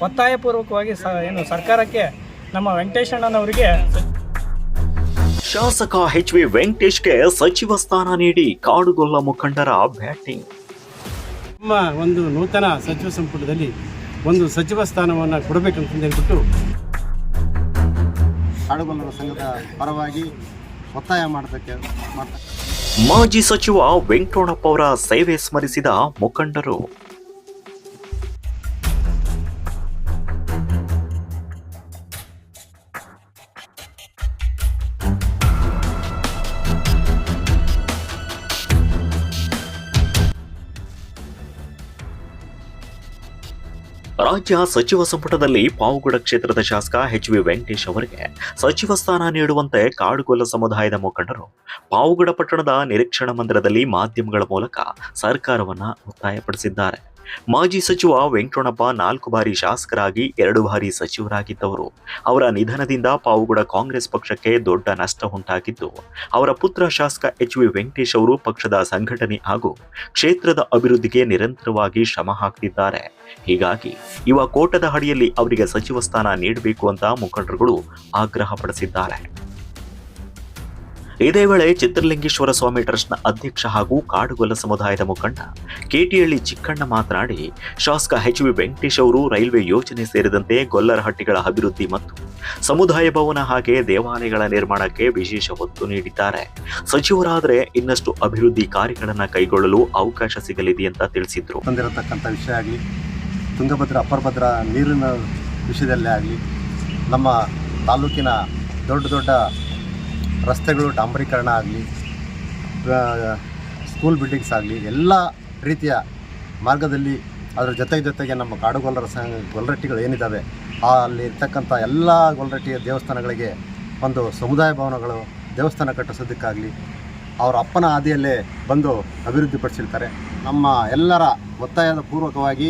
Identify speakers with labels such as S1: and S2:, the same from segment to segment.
S1: ಒತ್ತಾಯಪೂರ್ವಕವಾಗಿ ಏನು ಸರ್ಕಾರಕ್ಕೆ ನಮ್ಮ ವೆಂಕಟೇಶಣ್ಣನವರಿಗೆ
S2: ಶಾಸಕ HV ವೆಂಕಟೇಶ್ಗೆ ಸಚಿವ ಸ್ಥಾನ ನೀಡಿ ಕಾಡುಗೊಲ್ಲ ಮುಖಂಡರ ಬ್ಯಾಟಿಂಗ್.
S3: ನಮ್ಮ ಒಂದು ನೂತನ ಸಚಿವ ಸಂಪುಟದಲ್ಲಿ ಒಂದು ಸಚಿವ ಸ್ಥಾನವನ್ನು ಕೊಡಬೇಕಂತ ಹೇಳ್ಬಿಟ್ಟು ಕಾಡುಗೊಲ್ಲರ ಸಂಘದ ಪರವಾಗಿ ಒತ್ತಾಯ ಮಾಡ್ತಾರೆ.
S2: ಮಾಜಿ ಸಚಿವ ವೆಂಕಟರಮಣಪ್ಪ ಅವರ ಸೇವೆ ಸ್ಮರಿಸಿದ ಮುಖಂಡರು. ರಾಜ್ಯ ಸಚಿವ ಸಂಪುಟದಲ್ಲಿ ಪಾವಗಡ ಕ್ಷೇತ್ರದ ಶಾಸಕ HV ವೆಂಕಟೇಶ್ ಅವರಿಗೆ ಸಚಿವ ಸ್ಥಾನ ನೀಡುವಂತೆ ಕಾಡುಗೊಲ್ಲ ಸಮುದಾಯದ ಮುಖಂಡರು ಪಾವಗಡ ಪಟ್ಟಣದ ನಿರೀಕ್ಷಣಾ ಮಂದಿರದಲ್ಲಿ ಮಾಧ್ಯಮಗಳ ಮೂಲಕ ಸರ್ಕಾರವನ್ನ ಒತ್ತಾಯಪಡಿಸಿದ್ದಾರೆ. ಮಾಜಿ ಸಚಿವ ವೆಂಕಟರಮಣಪ್ಪ 4 ಬಾರಿ ಶಾಸಕರಾಗಿ 2 ಬಾರಿ ಸಚಿವರಾಗಿದ್ದವರು. ಅವರ ನಿಧನದಿಂದ ಪಾವಗಡ ಕಾಂಗ್ರೆಸ್ ಪಕ್ಷಕ್ಕೆ ದೊಡ್ಡ ನಷ್ಟ ಉಂಟಾಗಿದ್ದು, ಅವರ ಪುತ್ರ ಶಾಸಕ HV ವೆಂಕಟೇಶ್ ಅವರು ಪಕ್ಷದ ಸಂಘಟನೆ ಹಾಗೂ ಕ್ಷೇತ್ರದ ಅಭಿವೃದ್ಧಿಗೆ ನಿರಂತರವಾಗಿ ಶ್ರಮ ಹಾಕ್ತಿದ್ದಾರೆ. ಹೀಗಾಗಿ ಯುವ ಕೋಟದ ಅಡಿಯಲ್ಲಿ ಅವರಿಗೆ ಸಚಿವ ಸ್ಥಾನ ನೀಡಬೇಕು ಅಂತ ಮುಖಂಡರುಗಳು ಆಗ್ರಹಪಡಿಸಿದ್ದಾರೆ. ಇದೇ ವೇಳೆ ಚಿತ್ರಲಿಂಗೇಶ್ವರ ಸ್ವಾಮಿ ಟ್ರಸ್ಟ್ನ ಅಧ್ಯಕ್ಷ ಹಾಗೂ ಕಾಡುಗೊಲ್ಲ ಸಮುದಾಯದ ಮುಖಂಡ KTಹಳ್ಳಿ ಚಿಕ್ಕಣ್ಣ ಮಾತನಾಡಿ, ಶಾಸಕ HV ವೆಂಕಟೇಶ್ ಅವರು ರೈಲ್ವೆ ಯೋಜನೆ ಸೇರಿದಂತೆ ಗೊಲ್ಲರಹಟ್ಟಿಗಳ ಅಭಿವೃದ್ಧಿ ಮತ್ತು ಸಮುದಾಯ ಭವನ ಹಾಗೆ ದೇವಾಲಯಗಳ ನಿರ್ಮಾಣಕ್ಕೆ ವಿಶೇಷ ಒತ್ತು ನೀಡಿದ್ದಾರೆ. ಸಚಿವರಾದರೆ ಇನ್ನಷ್ಟು ಅಭಿವೃದ್ಧಿ ಕಾರ್ಯಗಳನ್ನು ಕೈಗೊಳ್ಳಲು ಅವಕಾಶ ಸಿಗಲಿದೆ ಅಂತ ತಿಳಿಸಿದ್ರು.
S3: ಬಂದಿರತಕ್ಕಂಥ ವಿಷಯ ಆಗಲಿ, ತುಂಗಭದ್ರಾ ಅಪ್ಪರ್ ಭದ್ರಾ ನೀರಿನ ವಿಷಯದಲ್ಲೇ ಆಗಲಿ, ನಮ್ಮ ತಾಲೂಕಿನ ದೊಡ್ಡ ರಸ್ತೆಗಳು ಡಾಂಬರೀಕರಣ ಆಗಲಿ, ಸ್ಕೂಲ್ ಬಿಲ್ಡಿಂಗ್ಸ್ ಆಗಲಿ, ಎಲ್ಲ ರೀತಿಯ ಮಾರ್ಗದಲ್ಲಿ ಅದರ ಜೊತೆಗೆ ನಮ್ಮ ಕಾಡುಗೊಲ್ಲರ ಗೊಲ್ಲರಟ್ಟಿಗಳು ಏನಿದ್ದಾವೆ ಅಲ್ಲಿ ಇರ್ತಕ್ಕಂಥ ಎಲ್ಲ ಗೊಲ್ಲರಟ್ಟಿಯ ದೇವಸ್ಥಾನಗಳಿಗೆ ಒಂದು ಸಮುದಾಯ ಭವನಗಳು ದೇವಸ್ಥಾನ ಕಟ್ಟಿಸೋದಕ್ಕಾಗಲಿ ಅವರ ಅಪ್ಪನ ಹಾದಿಯಲ್ಲೇ ಬಂದು ಅಭಿವೃದ್ಧಿಪಡಿಸಿರ್ತಾರೆ. ನಮ್ಮ ಎಲ್ಲರ ಒತ್ತಾಯದ ಪೂರ್ವಕವಾಗಿ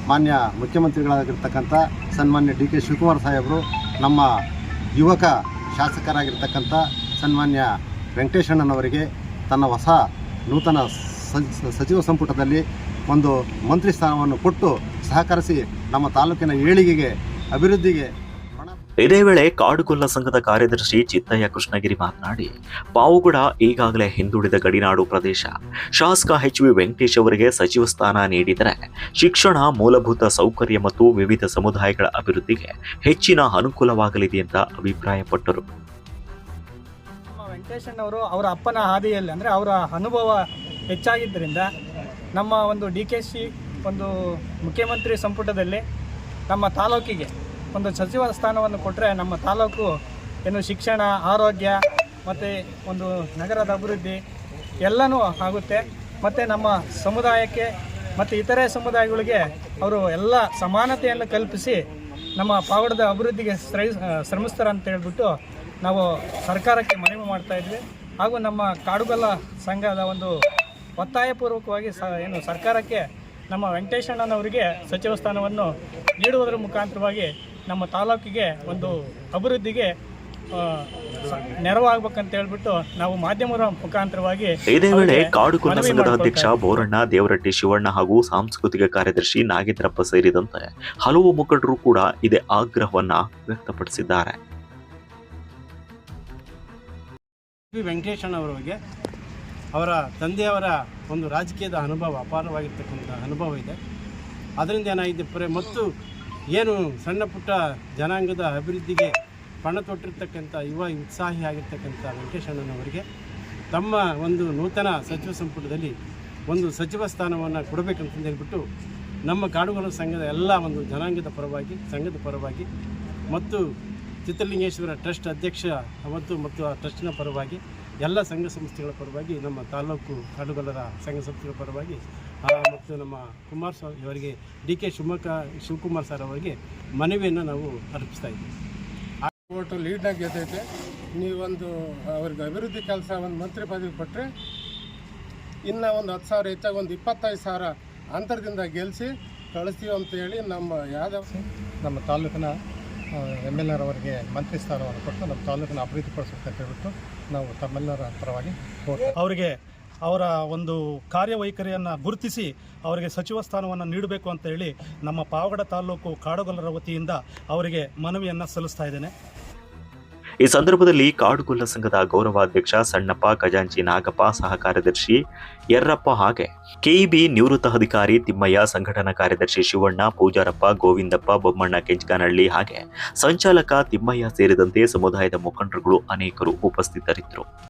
S3: ಮಾನ್ಯ ಮುಖ್ಯಮಂತ್ರಿಗಳಾಗಿರ್ತಕ್ಕಂಥ ಸನ್ಮಾನ್ಯ DK ಶಿವಕುಮಾರ್ ಸಾಹೇಬರು, ನಮ್ಮ ಯುವಕ ಶಾಸಕರಾಗಿರ್ತಕ್ಕಂಥ ಸನ್ಮಾನ್ಯ ವೆಂಕಟೇಶಣ್ಣನವರಿಗೆ ತನ್ನ ಹೊಸ ನೂತನ ಸಚಿವ ಸಂಪುಟದಲ್ಲಿ ಒಂದು ಮಂತ್ರಿ ಸ್ಥಾನವನ್ನು ಕೊಟ್ಟು ಸಹಕರಿಸಿ ನಮ್ಮ ತಾಲೂಕಿನ ಏಳಿಗೆಗೆ ಅಭಿವೃದ್ಧಿಗೆ.
S2: ಇದೇ ವೇಳೆ ಕಾಡುಗೊಲ್ಲ ಸಂಘದ ಕಾರ್ಯದರ್ಶಿ ಚಿತ್ತಯ್ಯ ಕೃಷ್ಣಗಿರಿ ಮಾತನಾಡಿ, ಪಾವಗಡ ಈಗಾಗಲೇ ಹಿಂದುಳಿದ ಗಡಿನಾಡು ಪ್ರದೇಶ. ಶಾಸಕ HV ವೆಂಕಟೇಶ್ ಅವರಿಗೆ ಸಚಿವ ಸ್ಥಾನ ನೀಡಿದರೆ ಶಿಕ್ಷಣ, ಮೂಲಭೂತ ಸೌಕರ್ಯ ಮತ್ತು ವಿವಿಧ ಸಮುದಾಯಗಳ ಅಭಿವೃದ್ಧಿಗೆ ಹೆಚ್ಚಿನ ಅನುಕೂಲವಾಗಲಿದೆ ಅಂತ ಅಭಿಪ್ರಾಯಪಟ್ಟರು.
S1: ವೆಂಕಟೇಶಣ್ಣವರು ಅವರ ಅಪ್ಪನ ಹಾದಿಯಲ್ಲಿ ಅಂದರೆ ಅವರ ಅನುಭವ ಹೆಚ್ಚಾಗಿದ್ದರಿಂದ ನಮ್ಮ ಒಂದು DKC ಒಂದು ಮುಖ್ಯಮಂತ್ರಿ ಸಂಪುಟದಲ್ಲಿ ನಮ್ಮ ತಾಲೂಕಿಗೆ ಒಂದು ಸಚಿವ ಸ್ಥಾನವನ್ನು ಕೊಟ್ಟರೆ ನಮ್ಮ ತಾಲೂಕು ಏನು ಶಿಕ್ಷಣ, ಆರೋಗ್ಯ ಮತ್ತು ಒಂದು ನಗರದ ಅಭಿವೃದ್ಧಿ ಎಲ್ಲನೂ ಆಗುತ್ತೆ. ಮತ್ತು ನಮ್ಮ ಸಮುದಾಯಕ್ಕೆ ಮತ್ತು ಇತರೆ ಸಮುದಾಯಗಳಿಗೆ ಅವರು ಎಲ್ಲ ಸಮಾನತೆಯನ್ನು ಕಲ್ಪಿಸಿ ನಮ್ಮ ಪಾವಗಡದ ಅಭಿವೃದ್ಧಿಗೆ ಶ್ರಮಿಸ್ತಾರೆ ಅಂತ ಹೇಳ್ಬಿಟ್ಟು ನಾವು ಸರ್ಕಾರಕ್ಕೆ ಮನವಿ ಮಾಡ್ತಾ ಇದ್ವಿ. ಹಾಗೂ ನಮ್ಮ ಕಾಡುಗೊಲ್ಲ ಸಂಘದ ಒಂದು ಒತ್ತಾಯಪೂರ್ವಕವಾಗಿ ಏನು ಸರ್ಕಾರಕ್ಕೆ ನಮ್ಮ ವೆಂಕಟೇಶಣ್ಣನವರಿಗೆ ಸಚಿವ ಸ್ಥಾನವನ್ನು ನೀಡುವುದರ ಮುಖಾಂತರವಾಗಿ ನಮ್ಮ ತಾಲೂಕಿಗೆ ಒಂದು ಅಭಿವೃದ್ಧಿಗೆ ನೆರವಾಗಬೇಕಂತ ಹೇಳ್ಬಿಟ್ಟು ನಾವು ಮಾಧ್ಯಮದ ಮುಖಾಂತರವಾಗಿ.
S2: ಇದೇ ವೇಳೆ ಕಾಡುಗೊಲ್ಲ ಸಂಘದ ಅಧ್ಯಕ್ಷ ಬೋರಣ್ಣ, ದೇವರಟ್ಟಿ ಶಿವಣ್ಣ ಹಾಗೂ ಸಾಂಸ್ಕೃತಿಕ ಕಾರ್ಯದರ್ಶಿ ನಾಗೇಂದ್ರಪ್ಪ ಸೇರಿದಂತೆ ಹಲವು ಮುಖಂಡರು ಕೂಡ ಇದೇ ಆಗ್ರಹವನ್ನ ವ್ಯಕ್ತಪಡಿಸಿದ್ದಾರೆ.
S3: ವೆಂಕಟೇಶಣ್ಣವರಿಗೆ ಅವರ ತಂದೆಯವರ ಒಂದು ರಾಜಕೀಯದ ಅನುಭವ, ಅಪಾರವಾಗಿರ್ತಕ್ಕಂಥ ಅನುಭವ ಇದೆ. ಅದರಿಂದ ಏನಾಗಿದೆ ಮತ್ತು ಏನು ಸಣ್ಣ ಪುಟ್ಟ ಜನಾಂಗದ ಅಭಿವೃದ್ಧಿಗೆ ಪಣ ತೊಟ್ಟಿರ್ತಕ್ಕಂಥ ಯುವ ಉತ್ಸಾಹಿ ಆಗಿರ್ತಕ್ಕಂಥ ವೆಂಕಟೇಶಣ್ಣನವರಿಗೆ ತಮ್ಮ ಒಂದು ನೂತನ ಸಚಿವ ಸಂಪುಟದಲ್ಲಿ ಒಂದು ಸಚಿವ ಸ್ಥಾನವನ್ನು ಕೊಡಬೇಕಂತ ಹೇಳ್ಬಿಟ್ಟು ನಮ್ಮ ಕಾಡುಗೊಲ್ಲ ಸಂಘದ ಎಲ್ಲ ಒಂದು ಜನಾಂಗದ ಪರವಾಗಿ, ಸಂಘದ ಪರವಾಗಿ ಮತ್ತು ಚಿತ್ರಲಿಂಗೇಶ್ವರ ಟ್ರಸ್ಟ್ ಅಧ್ಯಕ್ಷ ಮತ್ತು ಆ ಟ್ರಸ್ಟ್ನ ಪರವಾಗಿ ಎಲ್ಲ ಸಂಘ ಸಂಸ್ಥೆಗಳ ಪರವಾಗಿ, ನಮ್ಮ ತಾಲೂಕು ಕಾಡುಗೊಲ್ಲರ ಸಂಘ ಸಂಸ್ಥೆಗಳ ಪರವಾಗಿ ಮತ್ತು ನಮ್ಮ ಕುಮಾರಸ್ವಾಮಿ ಅವರಿಗೆ DK ಶಿವಕುಮಾರ್ ಸರ್ ಅವರಿಗೆ ಮನವಿಯನ್ನು ನಾವು ಅರ್ಪಿಸ್ತಾ ಇದ್ದೀವಿ.
S4: ಓಟು ಲೀಡ್ನಾಗ ಗೆದ್ದೈತೆ. ನೀವೊಂದು ಅವ್ರಿಗೆ ಅಭಿವೃದ್ಧಿ ಕೆಲಸ ಒಂದು ಮಂತ್ರಿ ಪದವಿ ಕೊಟ್ಟರೆ ಇನ್ನು ಒಂದು 10,000 ಹೆಚ್ಚಾಗಿ ಒಂದು 25,000 ಅಂತರದಿಂದ ಗೆಲ್ಲಿಸಿ ಕಳಿಸ್ತೀವಿ ಅಂತೇಳಿ ನಮ್ಮ ತಾಲೂಕಿನ MLA ಅವರಿಗೆ ಮಂತ್ರಿ ಸ್ಥಾನವನ್ನು ಕೊಟ್ಟು ನಮ್ಮ ತಾಲೂಕಿನ ಅಭಿವೃದ್ಧಿಪಡಿಸಬೇಕಂತ ಹೇಳ್ಬಿಟ್ಟು ನಾವು ತಮ್ಮೆಲ್ಲರ ಪರವಾಗಿ
S1: ಅವರಿಗೆ
S5: ಅವರ ಒಂದು ಕಾರ್ಯವೈಖರಿಯನ್ನು ಗುರುತಿಸಿ ಅವರಿಗೆ ಸಚಿವ ಸ್ಥಾನವನ್ನು ನೀಡಬೇಕು ಅಂತ ಹೇಳಿ ನಮ್ಮ ಪಾವಗಡ ತಾಲೂಕು ಕಾಡುಗೊಲ್ಲರ ವತಿಯಿಂದ ಅವರಿಗೆ ಮನವಿಯನ್ನು ಸಲ್ಲಿಸ್ತಾ ಇದ್ದೇನೆ.
S2: ಈ ಸಂದರ್ಭದಲ್ಲಿ ಕಾಡುಗೊಲ್ಲ ಸಂಘದ ಗೌರವಾಧ್ಯಕ್ಷ ಸಣ್ಣಪ್ಪ, ಖಜಾಂಚಿ ನಾಗಪ್ಪ, ಸಹ ಕಾರ್ಯದರ್ಶಿ ಯರ್ರಪ್ಪ, ಹಾಗೆ ಕೆಇಬಿ ನಿವೃತ್ತ ಅಧಿಕಾರಿ ತಿಮ್ಮಯ್ಯ, ಸಂಘಟನಾ ಕಾರ್ಯದರ್ಶಿ ಶಿವಣ್ಣ, ಪೂಜಾರಪ್ಪ, ಗೋವಿಂದಪ್ಪ, ಬೊಮ್ಮಣ್ಣ ಕೆಂಚಗಾನಹಳ್ಳಿ, ಹಾಗೆ ಸಂಚಾಲಕ ತಿಮ್ಮಯ್ಯ ಸೇರಿದಂತೆ ಸಮುದಾಯದ ಮುಖಂಡರುಗಳು ಅನೇಕರು ಉಪಸ್ಥಿತರಿದ್ದರು.